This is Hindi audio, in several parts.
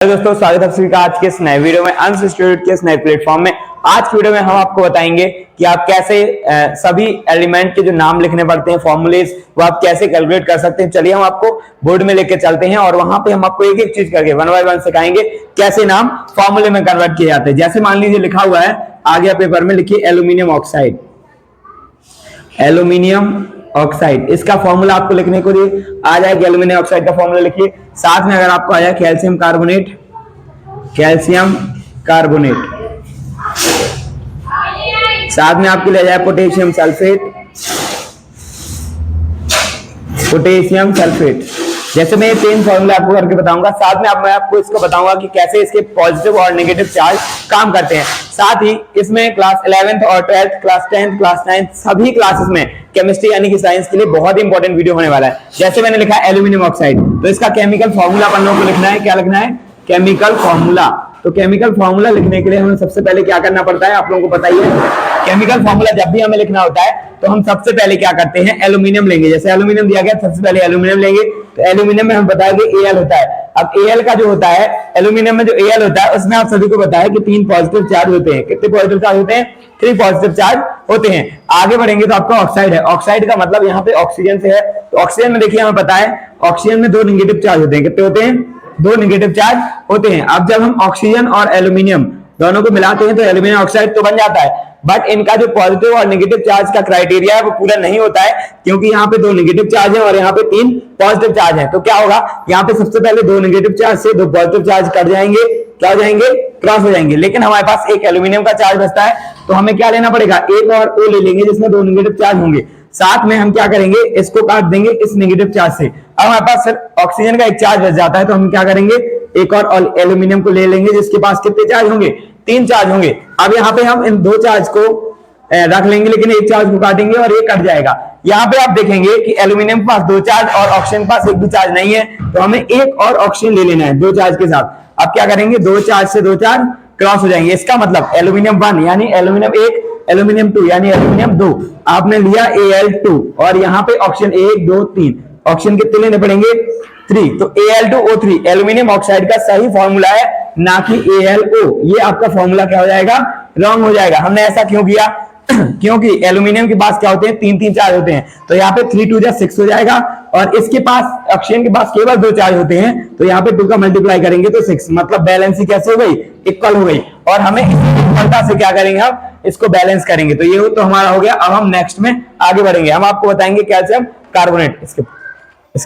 दोस्तों स्वागत है आप सभी का आज के इस नए वीडियो में अंश इंस्टीट्यूट के इस नए प्लेटफॉर्म में। आज की वीडियो में हम आपको बताएंगे कि आप कैसे सभी एलिमेंट के जो नाम लिखने पड़ते हैं फॉर्मूलेस वो आप कैसे कैलकुलेट कर सकते हैं। चलिए हम आपको बोर्ड में लेके चलते हैं और वहां पे हम आपको एक एक चीज करके वन बाय वन सिखाएंगे कैसे नाम फॉर्मूले में कन्वर्ट किए जाते हैं। जैसे मान लीजिए लिखा हुआ है आगे पेपर में, लिखिए एल्यूमिनियम ऑक्साइड। एल्यूमिनियम ऑक्साइड इसका फॉर्मूला आपको लिखने को दिए आ जाएगा। एल्यूमिनियम ऑक्साइड का फॉर्मूला लिखिए। साथ में अगर आपको आया कैल्शियम कार्बोनेट, कैल्शियम कार्बोनेट, साथ में आपको ले जाए पोटेशियम सल्फेट, पोटेशियम सल्फेट। जैसे मैं ये तीन फॉर्मूला आपको करके बताऊंगा, साथ में मैं आपको इसको बताऊंगा कि कैसे इसके पॉजिटिव और नेगेटिव चार्ज काम करते हैं। साथ ही इसमें क्लास 11th और 12th, class 10th, class 9th सभी क्लासेस में केमिस्ट्री यानी कि साइंस के लिए बहुत ही इंपॉर्टेंट वीडियो होने वाला है। जैसे मैंने लिखा है एल्यूमिनियम ऑक्साइड, तो इसका केमिकल फॉर्मूला अपन लोगों को लिखना है। क्या लिखना है? Chemical formula. तो केमिकल फॉर्मूला लिखने के लिए हमें सबसे पहले क्या करना पड़ता है, आप लोगों को पता ही है। केमिकल फॉर्मूला जब भी हमें लिखना होता है तो हम सबसे पहले क्या करते हैं, एल्यूमिनियम लेंगे। जैसे एल्यूमिनियम दिया गया, सबसे पहले एल्यूमिनियम लेंगे। तो एल्यूमिनियम में हम बताएंगे Al होता है। अब Al का जो होता है, एल्यूमिनियम में जो Al होता है उसमें आप सभी को पता है कि 3 पॉजिटिव चार्ज होते हैं। कितने पॉजिटिव चार्ज होते हैं? 3 पॉजिटिव चार्ज होते हैं। आगे बढ़ेंगे तो आपका ऑक्साइड है। ऑक्साइड का मतलब यहाँ पे ऑक्सीजन से है। तो ऑक्सीजन में देखिए हमें पता है ऑक्सीजन में 2 नेगेटिव चार्ज होते हैं। कितने होते हैं? 2 नेगेटिव चार्ज होते हैं। अब जब हम ऑक्सीजन और एल्यूमिनियम दोनों को मिलाते हैं तो एल्यूमिनियम ऑक्साइड तो बन जाता है, बट इनका जो पॉजिटिव और नेगेटिव चार्ज का क्राइटेरिया है वो पूरा नहीं होता है, क्योंकि यहाँ पे 2 नेगेटिव चार्ज है और यहाँ पे 3 पॉजिटिव चार्ज है। तो क्या होगा, यहाँ पे सबसे पहले 2 नेगेटिव चार्ज से 2 पॉजिटिव चार्ज कट जाएंगे, क्या हो जाएंगे? क्रॉस हो जाएंगे। लेकिन हमारे पास एक एल्यूमिनियम का चार्ज बचता है, तो हमें क्या लेना पड़ेगा, एक और O ले लेंगे जिसमें 2 नेगेटिव चार्ज होंगे। साथ में हम क्या करेंगे, इसको काट देंगे इस नेगेटिव चार्ज से। अब हमारे पास सिर्फ ऑक्सीजन का एक चार्ज बच जाता है, तो हम क्या करेंगे, एक और एल्यूमिनियम को ले लेंगे जिसके पास कितने चार्ज होंगे? 3 चार्ज होंगे। अब यहाँ पे हम इन 2 चार्ज को रख लेंगे, लेकिन एक चार्ज को काटेंगे और ये कट जाएगा। यहाँ पे आप देखेंगे कि एल्यूमिनियम के पास 2 चार्ज और ऑक्सीजन के पास एक भी चार्ज नहीं है, तो हमें एक और ऑक्सीजन ले लेना है 2 चार्ज के साथ। अब क्या करेंगे, 2 चार्ज से 2 चार्ज क्रॉस हो जाएंगे। इसका मतलब एल्यूमिनियम 1 यानी एल्यूमिनियम 1, एल्यूमिनियम 2 यानी एल्यूमिनियम 2, आपने लिया Al2 और यहाँ पे ऑक्सीजन 1 2 3, ऑक्सीजन कितने लेने पड़ेंगे? 3। तो Al2O3 एल्यूमिनियम ऑक्साइड का सही फॉर्मूला है, ना कि AlO। ये आपका फॉर्मूला क्या हो जाएगा, रॉन्ग हो जाएगा। हमने ऐसा क्यों किया? क्योंकि एल्यूमिनियम के पास क्या होते हैं, 3 चार्ज होते हैं। तो यहाँ पे 3 2 6 हो जाएगा, और इसके पास ऑक्सीजन के पास केवल 2 चार्ज होते हैं, तो यहाँ पे 2 का मल्टीप्लाई करेंगे तो 6, मतलब बैलेंस ही कैसे हो गई, इक्वल हो गई। और हमें इक्वलता से क्या करेंगे, हम इसको बैलेंस करेंगे। तो ये तो हमारा हो गया। अब हम नेक्स्ट में आगे बढ़ेंगे, हम आपको बताएंगे कैल्शियम कार्बोनेट। इसके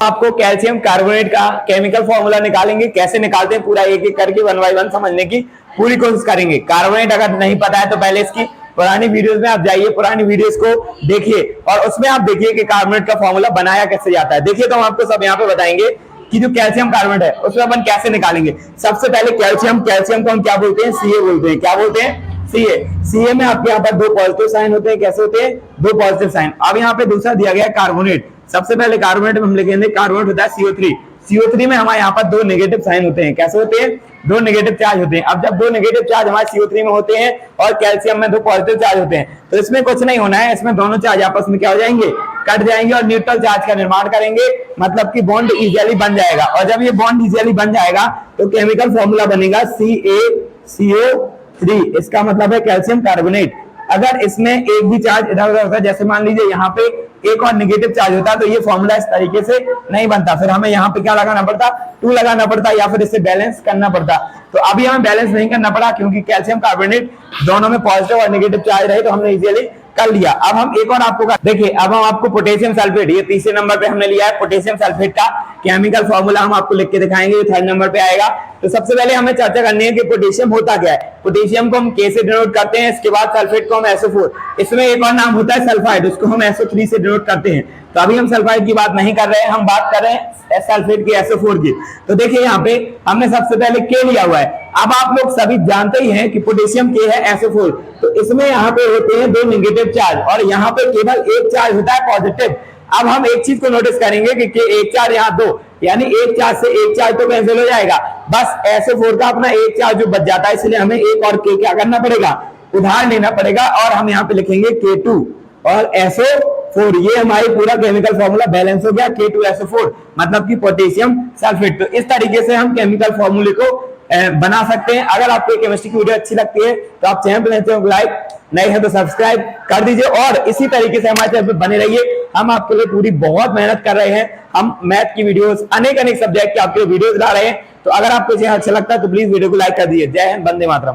आपको कैल्शियम कार्बोनेट का केमिकल फॉर्मूला निकालेंगे। कैसे निकालते हैं पूरा एक एक करके वन बाय वन समझने की पूरी कोशिश करेंगे। कार्बोनेट अगर नहीं पता है तो पहले इसकी पुरानी वीडियोस में आप जाइए, पुरानी वीडियोस को देखिए और उसमें आप देखिए कि कार्बोनेट का फॉर्मूला बनाया कैसे जाता है। देखिए तो हम आपको सब यहाँ पे बताएंगे कि जो कैल्शियम कार्बोनेट है उसमें अपन कैसे निकालेंगे। सबसे पहले कैल्शियम को हम क्या बोलते हैं, Ca बोलते हैं। क्या बोलते हैं? Ca में आपके यहाँ पर 2 पॉजिटिव साइन होते हैं। कैसे होते हैं? 2 पॉजिटिव साइन। अब यहाँ पे दूसरा दिया गया है कार्बोनेट। सबसे पहले कार्बोनेट में हम लिखेंगे, कार्बोनेट होता है CO3। CO3 में हमारे यहाँ पर 2 नेगेटिव साइन होते हैं। कैसे होते हैं? 2 नेगेटिव चार्ज होते हैं। अब जब 2 नेगेटिव चार्ज हमारे CO3 में होते हैं और कैल्शियम में 2 पॉजिटिव चार्ज होते हैं, तो इसमें कुछ नहीं होना है, इसमें दोनों चार्ज आपस में क्या हो जाएंगे, कट जाएंगे और न्यूट्रल चार्ज का निर्माण करेंगे, मतलब कि बॉन्ड इजीली बन जाएगा। और जब ये बॉन्ड इजीली बन जाएगा तो केमिकल फॉर्मूला बनेगा CaCO3। इसका मतलब है कैल्शियम कार्बोनेट। अगर इसमें एक भी चार्ज इधर उधर होता है, जैसे मान लीजिए यहाँ पे एक और नेगेटिव चार्ज होता, तो ये फॉर्मूला इस तरीके से नहीं बनता। फिर हमें यहाँ पे क्या लगाना पड़ता, 2 लगाना पड़ता, या फिर इससे बैलेंस करना पड़ता। तो अभी हमें बैलेंस नहीं करना पड़ा, क्योंकि कैल्शियम कार्बोनेट दोनों में पॉजिटिव और नेगेटिव चार्ज रहे, तो हमने इजीली कर लिया। अब हम एक और आपको देखिए, अब हम आपको पोटेशियम सल्फेट, ये तीसरे नंबर पे हमने लिया है पोटेशियम सल्फेट का केमिकल फॉर्मूला हम आपको लिख के दिखाएंगे, ये 3rd नंबर पे आएगा। तो सबसे पहले हमें चर्चा करनी है कि पोटेशियम होता क्या है। पोटेशियम को हम K से डिनोट करते हैं, इसके बाद सल्फेट को हम SO4, इसमें एक और नाम होता है सल्फाइड, उसको हम SO3 से डिनोट करते हैं। तो अभी हम सल्फाइड की बात नहीं कर रहे हैं, हम बात कर रहे हैं सल्फेट की, SO4 की। तो देखिए यहाँ पे हमने सबसे पहले K लिया हुआ है। अब आप लोग सभी जानते ही हैं कि पोटेशियम K है SO4, तो इसमें यहाँ पे होते हैं 2 नेगेटिव चार्ज और यहाँ पे केवल एक चार्ज होता है पॉजिटिव। अब हम एक चीज को नोटिस करेंगे कि एक चार्ज यहाँ 2, यानी एक चार्ज से एक चार्ज तो कैंसिल हो जाएगा, बस SO4 का अपना एक चार्ज जो बच जाता है, इसलिए हमें एक और K क्या करना पड़ेगा, उधार लेना पड़ेगा, और हम यहाँ पे लिखेंगे K2 और SO4। ये हमारी पूरा केमिकल फॉर्मूला बैलेंस हो गया, K2SO4 मतलब कि पोटेशियम सल्फेट। तो इस तरीके से हम केमिकल फॉर्मूले को बना सकते हैं। अगर आपको केमिस्ट्री की वीडियो अच्छी लगती है तो आप चैनल पर लाइक, नहीं है तो सब्सक्राइब कर दीजिए और इसी तरीके से हमारे चैनल पर बने रहिए। हम आपके लिए पूरी बहुत मेहनत कर रहे हैं। हम मैथ की वीडियोस, अनेक सब्जेक्ट की आपके वीडियोस ला रहे हैं। तो अगर आपको अच्छा लगता है तो प्लीज वीडियो को लाइक कर दीजिए। जय हिंद, वंदे मातरम।